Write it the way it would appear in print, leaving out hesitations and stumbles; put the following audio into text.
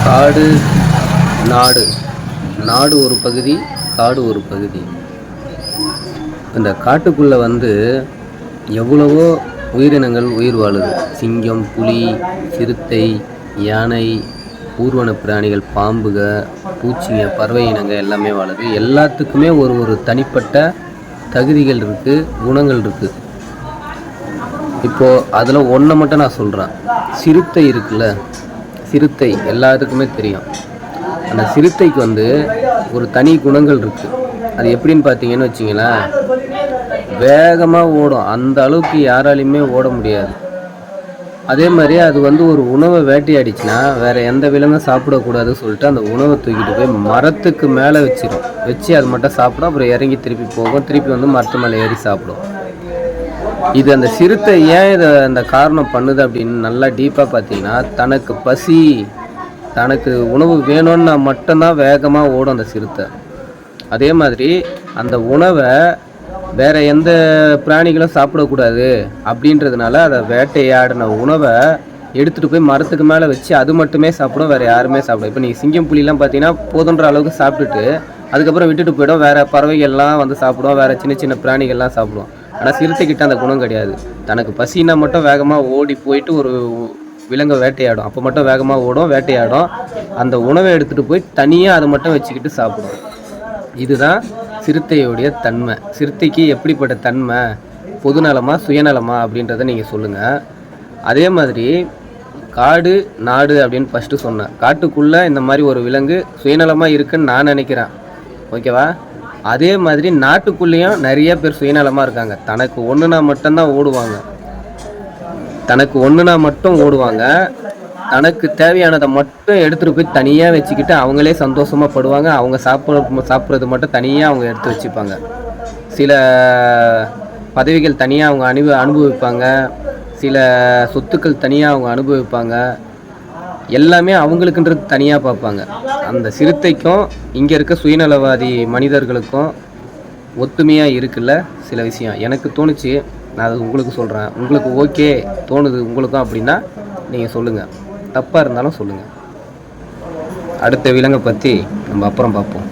காடு, நாடு. நாடு ஒரு பகுதி, காடு ஒரு பகுதி. இந்த காட்டுக்குள்ளே எவ்வளவோ உயிரினங்கள் உயிர் வாழுது. சிங்கம், புலி, சிறுத்தை, யானை, ஊர்வன பிராணிகள், பாம்புக, பூச்சிங்க, பறவை இனங்கள் எல்லாமே வாழுது. எல்லாத்துக்குமே ஒரு ஒரு தனிப்பட்ட தகுதிகள் இருக்குது, குணங்கள் இருக்குது. இப்போது அதில் ஒன்றை மட்டும் நான் சொல்கிறேன். சிறுத்தை இருக்குல்ல, சிறுத்தை எல்லாத்துக்குமே தெரியும். அந்த சிறுத்தைக்கு ஒரு தனி குணங்கள் இருக்குது. அது எப்படின்னு பார்த்தீங்கன்னு வச்சிங்களேன், வேகமாக ஓடும். அந்த அளவுக்கு யாராலையுமே ஓட முடியாது. அதே மாதிரி அது ஒரு உணவை வேட்டையாடிச்சுன்னா வேறு எந்த விலங்கும் சாப்பிடக்கூடாதுன்னு சொல்லிட்டு அந்த உணவை தூக்கிட்டு போய் மரத்துக்கு மேலே வச்சிடும். வச்சு அது மட்டும் சாப்பிடும். அப்புறம் இறங்கி திருப்பி போகும். திருப்பி மரத்து மேலே ஏறி சாப்பிடும். இது அந்த சிறுத்தை ஏன் இதை அந்த காரணம் பண்ணுது அப்படின்னு நல்லா டீப்பாக பார்த்தீங்கன்னா, தனக்கு பசி, தனக்கு உணவு வேணும்னா மட்டும்தான் வேகமாக ஓடும் அந்த சிறுத்தை. அதே மாதிரி அந்த உணவை வேறு எந்த பிராணிகளும் சாப்பிடக்கூடாது அப்படின்றதுனால அதை வேட்டையாடின உணவை எடுத்துகிட்டு போய் மரத்துக்கு மேலே வச்சு அது மட்டுமே சாப்பிடும், வேறு யாருமே சாப்பிடும். இப்போ நீங்கள் சிங்கம், புலிலாம் பார்த்தீங்கன்னா போதுன்ற அளவுக்கு சாப்பிட்டுட்டு அதுக்கப்புறம் விட்டுட்டு போய்டும். வேறு பறவைகள்லாம் சாப்பிடும், வேறு சின்ன சின்ன பிராணிகள்லாம் சாப்பிடும். ஆனால் சிறுத்தைக்கிட்ட அந்த குணம் கிடையாது. தனக்கு பசினா மட்டும் வேகமாக ஓடி போயிட்டு ஒரு விலங்கை வேட்டையாடும். அப்போ மட்டும் வேகமாக ஓடும், வேட்டையாடும். அந்த உணவை எடுத்துகிட்டு போய் தனியாக அதை மட்டும் வச்சுக்கிட்டு சாப்பிடும். இதுதான் சிறுத்தையுடைய தன்மை. சிறுத்தைக்கு எப்படிப்பட்ட தன்மை, பொதுநலமா சுயநலமா அப்படின்றத நீங்கள் சொல்லுங்கள். அதே மாதிரி காடு, நாடு அப்படின்னு ஃபஸ்ட்டு சொன்னேன். காட்டுக்குள்ளே இந்த மாதிரி ஒரு விலங்கு சுயநலமாக இருக்குன்னு நான் நினைக்கிறேன். ஓகேவா? அதே மாதிரி நாட்டுக்குள்ளேயும் நிறைய பேர் சுயநலமாக இருக்காங்க. தனக்கு ஒன்றுனா மட்டும்தான் ஓடுவாங்க. தனக்கு ஒன்றுனா மட்டும் ஓடுவாங்க. தனக்கு தேவையானதை மட்டும் எடுத்துகிட்டு போய் தனியாக வச்சுக்கிட்டு அவங்களே சந்தோஷமாக படுவாங்க. அவங்க சாப்பிட்றது மட்டும் தனியாக அவங்க எடுத்து வச்சுப்பாங்க. சில பதவிகள் தனியாக அவங்க அனுபவிப்பாங்க. சில சொத்துக்கள் தனியாக அவங்க அனுபவிப்பாங்க. எல்லாமே அவங்களுக்குன்றது தனியாக பார்ப்பாங்க. அந்த சிறுத்தைக்கும் இங்கே இருக்க சுயநலவாதி மனிதர்களுக்கும் ஒத்துமையாக இருக்குல்ல சில விஷயம். எனக்கு தோணுச்சு, நான் அது உங்களுக்கு சொல்கிறேன். உங்களுக்கு ஓகே தோணுது உங்களுக்கும் அப்படின்னா நீங்கள் சொல்லுங்கள். தப்பாக இருந்தாலும் சொல்லுங்கள். அடுத்த விலங்கை பற்றி நம்ம அப்புறம் பார்ப்போம்.